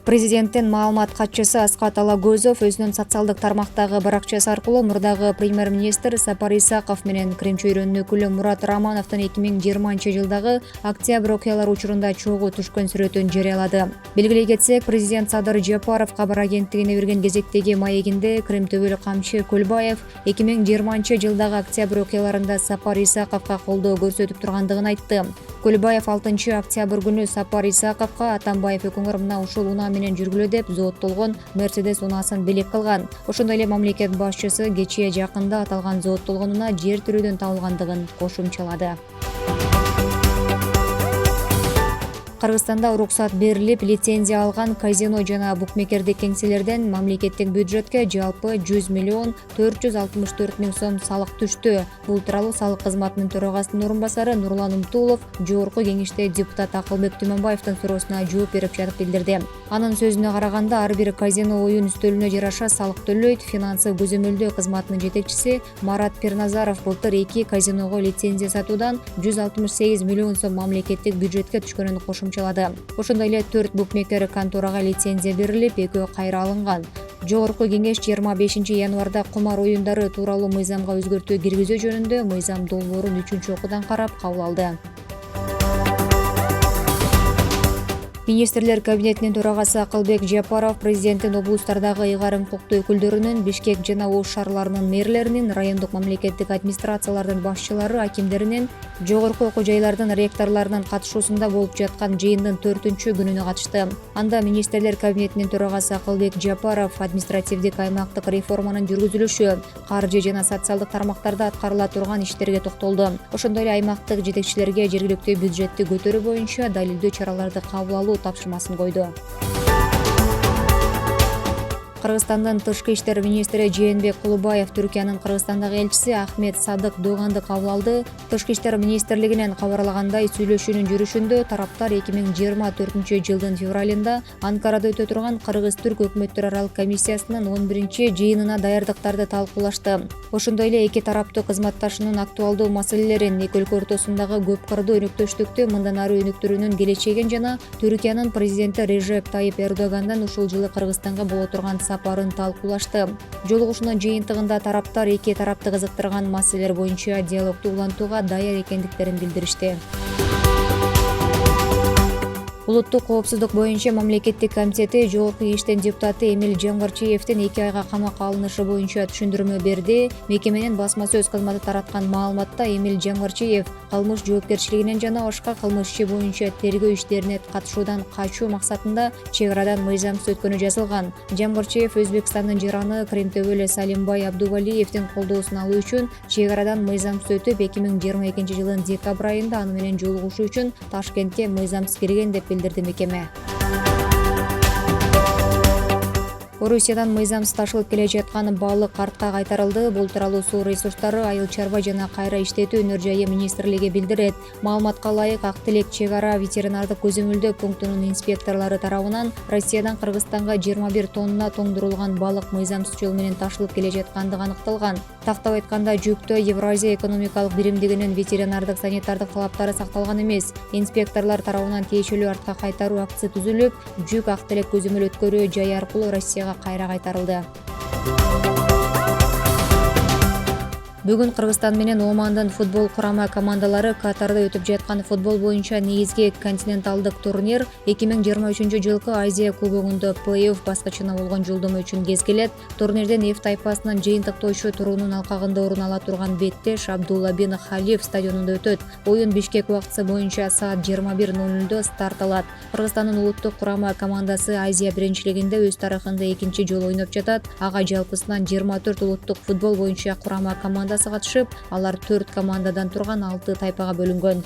Президенттин маалымат катчысы Аскат Алагөзов өзүнүн социалдык тармактагы баракчасы аркылуу мурдагы премьер-министр Сапар Исаков менен Крим чөйрөнүн өкүлү Мурат Романовдун 2020-жылдагы октябрь окуялары учурунда чогуу түшкөн сүрөтүн жарыялады. Белгилей кетсек, президент Садыр Жапаров кабар агенттигине берген кезектеги маегинде Крим төбөлү камчы Көлбаев 2020-жылдагы октябрь окуяларында Сапар Исаковго колдоо көрсөтүп тургандыгын айтты. Көлбаев 6 октябрь күнү Сапар Исаковго Атамбаев өкүңөр мына ушул унаа менен жүргүлө деп зооттолгон Мерседес унаасын белек кылган. Ошондой эле мамлекет башчысы кечээ жакында аталган зооттолгон унаа жер тирүүдөн табылгандыгын кошумчалады. Кыргызстанда уруксат берилип, лицензия алган казино жана букмекердик кеңселерден мамлекеттик бюджетке жалпы 100 миллион 464 миң сом салык түштү. Бул тууралуу салык кызматынын төрагасынын орун басары Нурлан Умтулов жогорку кеңеште депутат Акылбек Түмөнбаевдин суроосуна жооп берип жатып билдирди. Анын сөзүнө караганда, ар бир казино оюн үстөлүнө жараша салык төлөйт. Финансы көзөмөлдөө кызматынын жетекчиси Марат Пирназаров былтыр 2 казиного лицензия сатуудан 168 миллион сом мамлекеттик бюджетке түшкөнүн кошумчалады. Ошондой эле 4 букмекер конторага лицензия берилип, 2 кайра алынган. Жогорку кеңеш 25 январда кумар оюндары тууралуу мыйзамга өзгөртүү киргизүү жөнүндө мыйзам долбоорун 3-окуудан карап кабыл алды. Министрлер кабинетинин төрагасы Акылбек Жапаров президенттин облустардагы ыйгарым укуктуу өкүлдөрүнүн, Бишкек жана Ош шаарларынын мэрлеринин, райондук мамлекеттик администрациялардын башчылары, акимдеринин, жогорку окуу жайлардын ректорлорунун катышуусунда болуп жаткан жыйындын 4-күнүнө катышты. Анда министрлер кабинетинин төрагасы Акылбек Жапаров административдик аймактык реформанын жүргүзүлүшү, каржы жана социалдык тармактарда аткарыла турган иштерге токтолду. Ошондой эле аймактык жетекчилерге жергиликтүү бюджетти көтөрүү боюнча далилдүү чараларды кабыл алуу тапшырмасын койду. Кыргызстандын тышкы иштер министри Жээнбек Кулубаев Түркиянын Кыргызстандагы элчиси Ахмет Садык Догандык кабыл алды. Тышкы иштер министрлигинен кабарлагандай, сүйлөшүүнүн жүрүшүндө тараптар 2024-жылдын февралында Анкарада өтө турган Кыргыз-Түрк өкмөттөр аралык комиссиясынын 11-жыйынына даярдыктарды талкуулашты. Ошондой эле эки тараптуу кызматташуунун актуалдуу маселелерин, эки өлкө ортосундагы көп кырдуу өнөктөштүктү мындан ары өнүктүрүүнүн келечегин жана Түркиянын президенти Режеп Тайип Эрдогандан ушул жылы Кыргызстанга боло турган сапарын талкуулашты. Жолугушуунун жыйынтыгында тараптар эки тарапты кызыктырган маселелер боюнча диалогду улантууга даяр экендиктерин билдиришти. Улуттук коопсуздук боюнча мамлекеттик комитети жогорку кеңештин депутаты Эмил Жамгырчиевдин 2 айга камакка алынышы боюнча түшүндүрмө берди. Мекеменин басма сөз кызматы тараткан маалыматта Эмил Жамгырчиев кылмыш жоопкерчилигинен жана башка кылмыш иши боюнча тергөө иштерине катышуудан качуу максатында чек арадан мыйзамсыз өткөнү жазылган. Жамгырчиев Өзбекстандын жараны Крим төбөлү Салимбай Абдувалиевдин колдоосун алуу үчүн чек арадан мыйзамсыз өтүп, 2022-жылдын декабрь айында аны менен жолугушуу үчүн Ташкентке мыйзамсыз кирген деп билдирди мекеме. Орусиядан мыйзамсыз ташылып келе жаткан балык артка кайтарылды. Бул тууралуу Суу ресурстары, айыл чарба жана кайра иштетүү өнөр жайы министрлиги билдирет. Маалыматка ылайык, Ак Тилек чек ара ветеринардык көзөмөлдөө пунктунун инспекторлору тарабынан Россиядан Кыргызстанга 21 тонна тоңдурулган балык мыйзамсыз жол менен ташылып келе жаткандыгы аныкталган. Тактап айтканда, жүктө Евразия экономикалык биримдигинин ветеринардык санитардык талаптары сакталган эмес. Инспекторлор тарабынан тиешелүү артка кайтаруу актысы түзүлүп, жүк Ак Тилек көзөмөл өткөрүү жайы аркылуу Россияга кайра кайтарылды. Бүгүн Кыргызстан менен Омандын футбол курама командалары Катарда өтүп жаткан футбол боюнча негизги континенталдык турнир 2023-жылкы Азия кубогунда плей-офф баскычына болгон жолдомо үчүн кезгелет. Турнирден F тайпасынын жыйынтыктоочу туруунун алкагында орун ала турган Беттеш Абдулла бин Халиф стадионунда өтөт. Оюн Бишкек убактысы боюнча саат 21:00 старт алат. Кыргызстандын улуттук курама командасы Азия биринчилигинде өз тарыхында экинчи жолу ойноп жатат. Ага жалпысынан 24 улуттук футбол боюнча курама командасы катышып, алар 4 командадан турган 6 тайпага бөлүнгөн.